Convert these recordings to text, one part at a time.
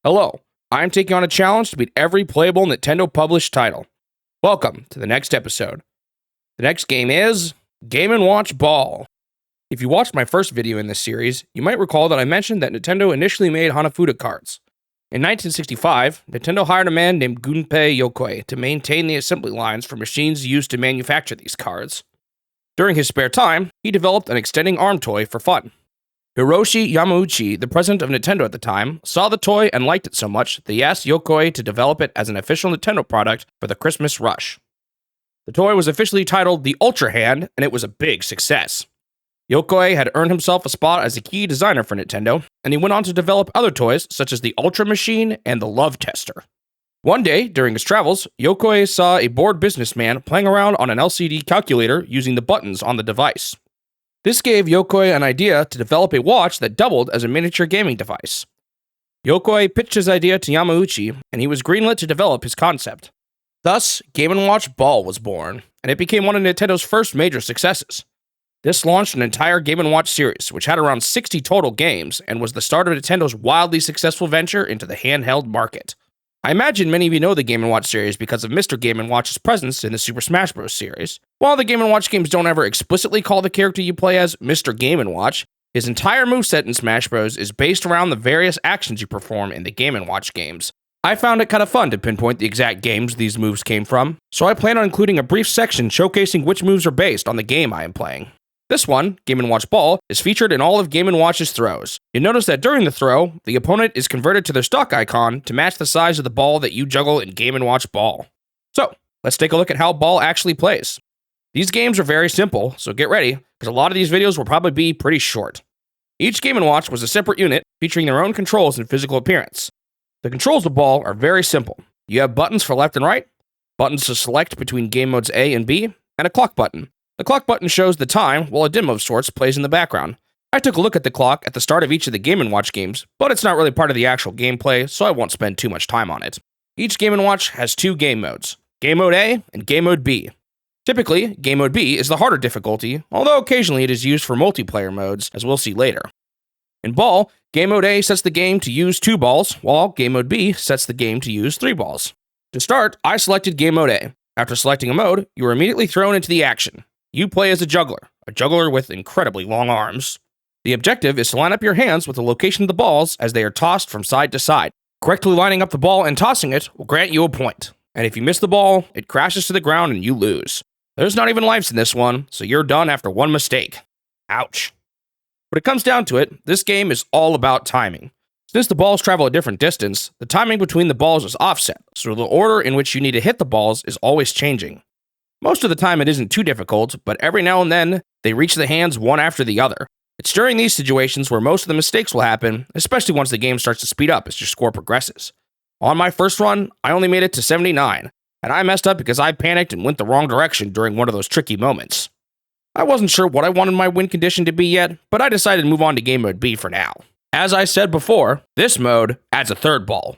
Hello, I'm taking on a challenge to beat every playable Nintendo published title. Welcome to the next episode. The next game is Game & Watch Ball. If you watched my first video in this series, you might recall that I mentioned that Nintendo initially made Hanafuda cards. In 1965, Nintendo hired a man named Gunpei Yokoi to maintain the assembly lines for machines used to manufacture these cards. During his spare time, he developed an extending arm toy for fun. Hiroshi Yamauchi, the president of Nintendo at the time, saw the toy and liked it so much that he asked Yokoi to develop it as an official Nintendo product for the Christmas rush. The toy was officially titled the Ultra Hand, and it was a big success. Yokoi had earned himself a spot as a key designer for Nintendo, and he went on to develop other toys such as the Ultra Machine and the Love Tester. One day, during his travels, Yokoi saw a bored businessman playing around on an LCD calculator using the buttons on the device. This gave Yokoi an idea to develop a watch that doubled as a miniature gaming device. Yokoi pitched his idea to Yamauchi, and he was greenlit to develop his concept. Thus, Game & Watch Ball was born, and it became one of Nintendo's first major successes. This launched an entire Game & Watch series, which had around 60 total games, and was the start of Nintendo's wildly successful venture into the handheld market. I imagine many of you know the Game & Watch series because of Mr. Game & Watch's presence in the Super Smash Bros. Series. While the Game & Watch games don't ever explicitly call the character you play as Mr. Game & Watch, his entire moveset in Smash Bros. Is based around the various actions you perform in the Game & Watch games. I found it kind of fun to pinpoint the exact games these moves came from, so I plan on including a brief section showcasing which moves are based on the game I am playing. This one, Game & Watch Ball, is featured in all of Game & Watch's throws. You'll notice that during the throw, the opponent is converted to their stock icon to match the size of the ball that you juggle in Game & Watch Ball. So, let's take a look at how Ball actually plays. These games are very simple, so get ready, because a lot of these videos will probably be pretty short. Each Game & Watch was a separate unit, featuring their own controls and physical appearance. The controls of Ball are very simple. You have buttons for left and right, buttons to select between game modes A and B, and a clock button. The clock button shows the time, while a dim of sorts plays in the background. I took a look at the clock at the start of each of the Game & Watch games, but it's not really part of the actual gameplay, so I won't spend too much time on it. Each Game & Watch has two game modes, Game Mode A and Game Mode B. Typically, Game Mode B is the harder difficulty, although occasionally it is used for multiplayer modes, as we'll see later. In Ball, Game Mode A sets the game to use 2 balls, while Game Mode B sets the game to use 3 balls. To start, I selected Game Mode A. After selecting a mode, you are immediately thrown into the action. You play as a juggler with incredibly long arms. The objective is to line up your hands with the location of the balls as they are tossed from side to side. Correctly lining up the ball and tossing it will grant you a point. And if you miss the ball, it crashes to the ground and you lose. There's not even lives in this one, so you're done after one mistake. Ouch. When it comes down to it, this game is all about timing. Since the balls travel a different distance, the timing between the balls is offset, so the order in which you need to hit the balls is always changing. Most of the time it isn't too difficult, but every now and then, they reach the hands one after the other. It's during these situations where most of the mistakes will happen, especially once the game starts to speed up as your score progresses. On my first run, I only made it to 79, and I messed up because I panicked and went the wrong direction during one of those tricky moments. I wasn't sure what I wanted my win condition to be yet, but I decided to move on to Game Mode B for now. As I said before, this mode adds a third ball.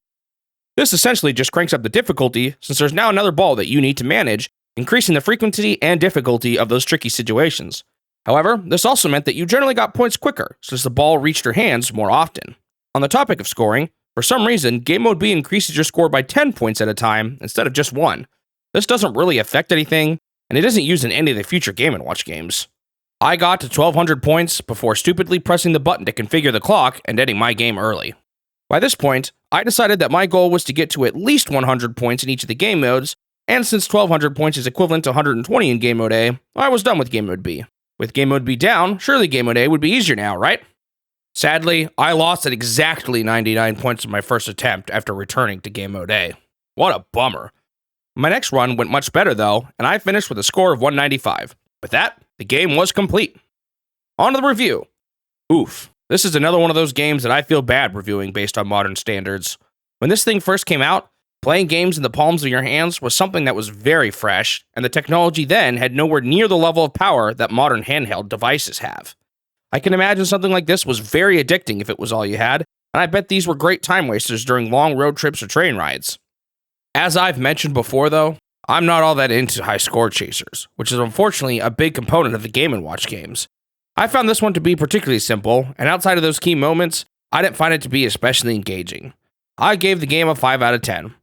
This essentially just cranks up the difficulty since there's now another ball that you need to manage, increasing the frequency and difficulty of those tricky situations. However, this also meant that you generally got points quicker, since the ball reached your hands more often. On the topic of scoring, for some reason, Game Mode B increases your score by 10 points at a time instead of just 1. This doesn't really affect anything, and it isn't used in any of the future Game & Watch games. I got to 1200 points before stupidly pressing the button to configure the clock and ending my game early. By this point, I decided that my goal was to get to at least 100 points in each of the game modes, and since 1200 points is equivalent to 120 in Game Mode A, I was done with Game Mode B. With Game Mode B down, surely Game Mode A would be easier now, right? Sadly, I lost at exactly 99 points in my first attempt after returning to Game Mode A. What a bummer. My next run went much better though, and I finished with a score of 195. With that, the game was complete. On to the review. Oof, this is another one of those games that I feel bad reviewing based on modern standards. When this thing first came out, playing games in the palms of your hands was something that was very fresh, and the technology then had nowhere near the level of power that modern handheld devices have. I can imagine something like this was very addicting if it was all you had, and I bet these were great time wasters during long road trips or train rides. As I've mentioned before though, I'm not all that into high score chasers, which is unfortunately a big component of the Game & Watch games. I found this one to be particularly simple, and outside of those key moments, I didn't find it to be especially engaging. I gave the game a 5 out of 10.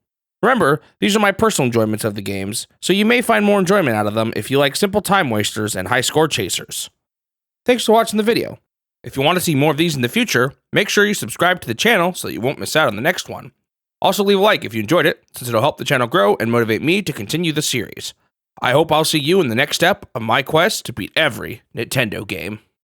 Remember, these are my personal enjoyments of the games, so you may find more enjoyment out of them if you like simple time wasters and high score chasers. Thanks for watching the video. If you want to see more of these in the future, make sure you subscribe to the channel so that you won't miss out on the next one. Also leave a like if you enjoyed it, since it'll help the channel grow and motivate me to continue the series. I hope I'll see you in the next step of my quest to beat every Nintendo game.